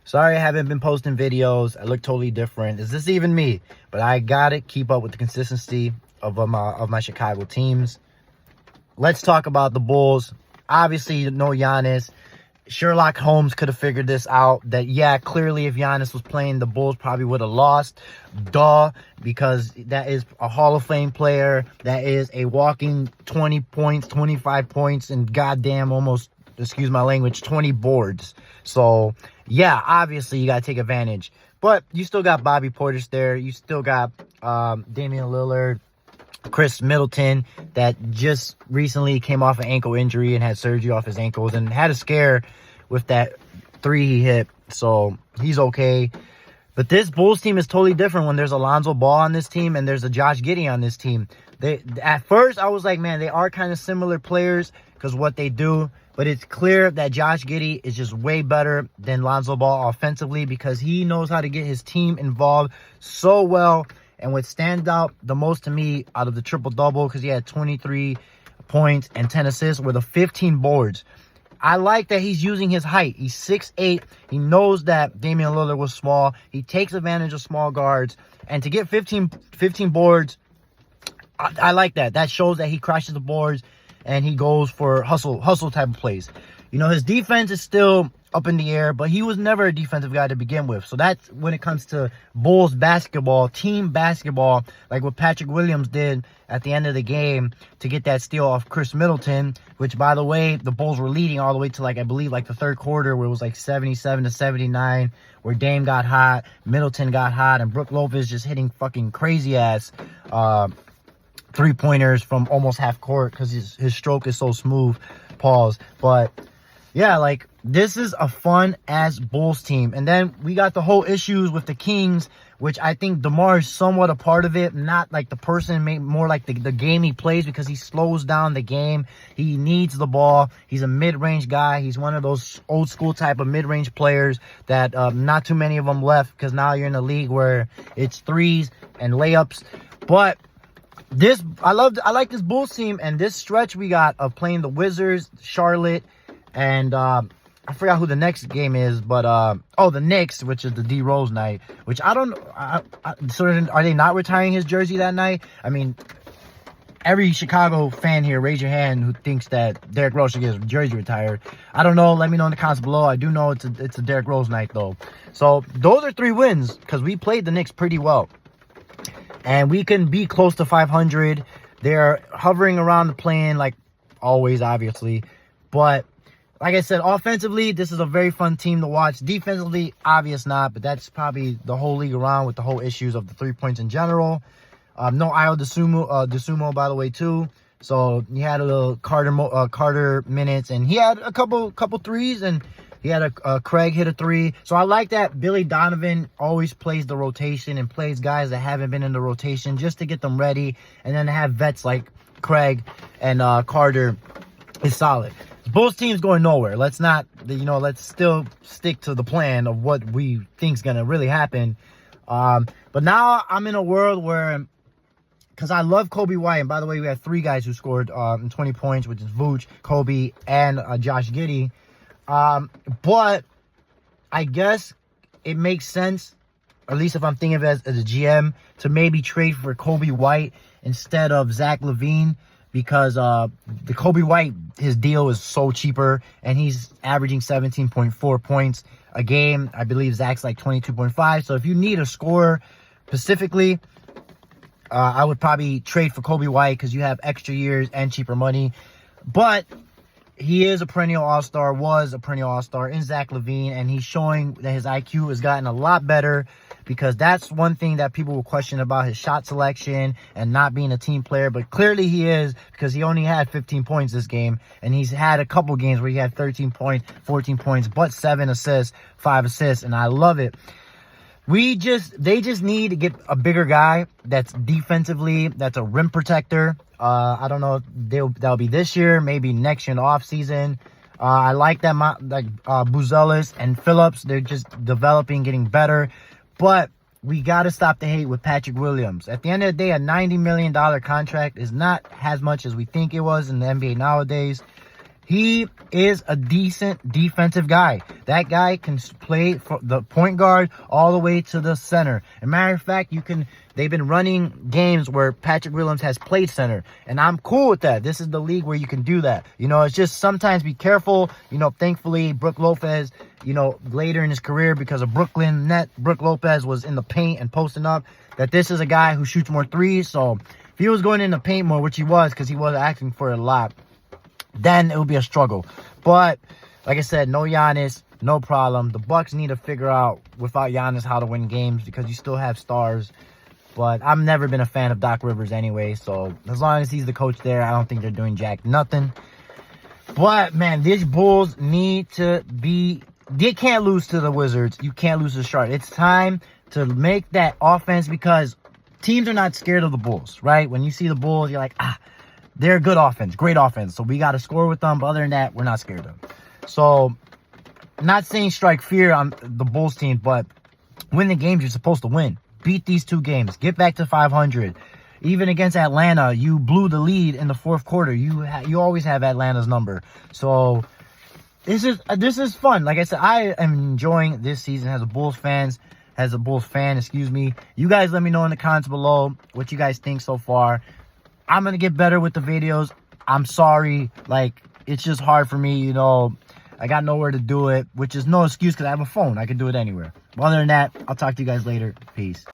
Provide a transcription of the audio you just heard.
Sorry I haven't been posting videos. I look totally different. Is this even me? But I gotta keep up with the consistency of my Chicago teams. Let's talk about the Bulls. Obviously, no Giannis. Sherlock Holmes could have figured this out. That, yeah, clearly if Giannis was playing, the Bulls probably would have lost. Duh, because that is a Hall of Fame player. That is a walking 20 points, 25 points, and goddamn almost, excuse my language, 20 boards. So, yeah, obviously you got to take advantage. But you still got Bobby Portis there. You still got Damian Lillard, Chris Middleton, that just recently came off an ankle injury and had surgery off his ankles and had a scare with that three he hit. So he's okay. But this Bulls team is totally different when there's Alonzo Ball on this team and there's a Josh Giddey on this team. At first, I was like, man, they are kind of similar players because what they do. But it's clear that Josh Giddey is just way better than Lonzo Ball offensively because he knows how to get his team involved so well. And what stands out the most to me out of the triple-double, because he had 23 points and 10 assists, were the 15 boards. I like that he's using his height. He's 6'8". He knows that Damian Lillard was small. He takes advantage of small guards. And to get 15 boards, I like that. That shows that he crashes the boards and he goes for hustle type of plays. You know, his defense is still up in the air, but he was never a defensive guy to begin with. So that's when it comes to Bulls basketball, team basketball, like what Patrick Williams did at the end of the game to get that steal off Chris Middleton, which, by the way, the Bulls were leading all the way to, like, I believe, like the third quarter, where it was like 77-79, where Dame got hot, Middleton got hot, and Brook Lopez just hitting fucking crazy-ass three-pointers from almost half court because his stroke is so smooth. Pause. But yeah, like, this is a fun-ass Bulls team. And then we got the whole issues with the Kings, which I think DeMar is somewhat a part of it. Not like the person, more like the game he plays, because he slows down the game. He needs the ball. He's a mid-range guy. He's one of those old-school type of mid-range players that not too many of them left, because now you're in a league where it's threes and layups. But I like this Bulls team, and this stretch we got of playing the Wizards, Charlotte, and I forgot who the next game is, but the Knicks, which is the D Rose night, which I don't know. So are they not retiring his jersey that night? I mean, every Chicago fan here, raise your hand who thinks that Derrick Rose should get his jersey retired. I don't know. Let me know in the comments below. I do know it's a Derrick Rose night though. So those are 3 wins because we played the Knicks pretty well. And we can be close to 500. They're hovering around the play-in, like always, obviously. But like I said, offensively, this is a very fun team to watch. Defensively, obvious not, but that's probably the whole league around with the whole issues of the 3 points in general. No Ayo Dosunmu, by the way, too. So he had a little Carter minutes, and he had a couple threes, and he had a Craig hit a 3. So I like that Billy Donovan always plays the rotation and plays guys that haven't been in the rotation just to get them ready. And then to have vets like Craig and Carter is solid. The Bulls team's going nowhere. Let's still stick to the plan of what we think's going to really happen. But now I'm in a world where, because I love Kobe White, and by the way, we had 3 guys who scored 20 points, which is Vooch, Kobe, and Josh Giddey. But I guess it makes sense, or at least if I'm thinking of it as a GM, to maybe trade for Kobe White instead of Zach LaVine, because the Kobe White, his deal is so cheaper, and he's averaging 17.4 points a game. I believe Zach's like 22.5. So if you need a scorer specifically, I would probably trade for Kobe White because you have extra years and cheaper money. But he is a perennial all-star, was a perennial all-star in Zach LaVine, and he's showing that his IQ has gotten a lot better, because that's one thing that people will question about his shot selection and not being a team player. But clearly he is, because he only had 15 points this game, and he's had a couple games where he had 13 points, 14 points, but 7 assists, 5 assists, and I love it. They just need to get a bigger guy that's defensively, that's a rim protector. I don't know if that'll be this year, maybe next year in the offseason. I like that, Buzelis and Phillips. They're just developing, getting better. But we got to stop the hate with Patrick Williams. At the end of the day, a $90 million contract is not as much as we think it was in the NBA nowadays. He is a decent defensive guy. That guy can play from the point guard all the way to the center. As a matter of fact, they've been running games where Patrick Williams has played center, and I'm cool with that. This is the league where you can do that. You know, it's just sometimes be careful. You know, thankfully, Brook Lopez, you know, later in his career, because of Brooklyn net, Brook Lopez was in the paint and posting up, that this is a guy who shoots more threes. So if he was going in the paint more, which he was because he was asking for it a lot, then it would be a struggle. But like I said, no Giannis, no problem. The Bucks need to figure out without Giannis how to win games, because you still have stars. But I've never been a fan of Doc Rivers anyway, so as long as he's the coach there, I don't think they're doing jack nothing. But man, these Bulls need to be, they can't lose to the Wizards. You can't lose to Charlotte. It's time to make that offense, because teams are not scared of the Bulls, right? When you see the Bulls, you're like, they're good offense, great offense. So we got to score with them. But other than that, we're not scared of them. So not saying strike fear on the Bulls team, but win the games you're supposed to win. Beat these 2 games. Get back to 500. Even against Atlanta, you blew the lead in the 4th quarter. You always have Atlanta's number. So this is fun. Like I said, I am enjoying this season as a Bulls fan. You guys let me know in the comments below what you guys think so far. I'm going to get better with the videos. I'm sorry. Like, it's just hard for me, you know. I got nowhere to do it, which is no excuse because I have a phone. I can do it anywhere. But other than that, I'll talk to you guys later. Peace.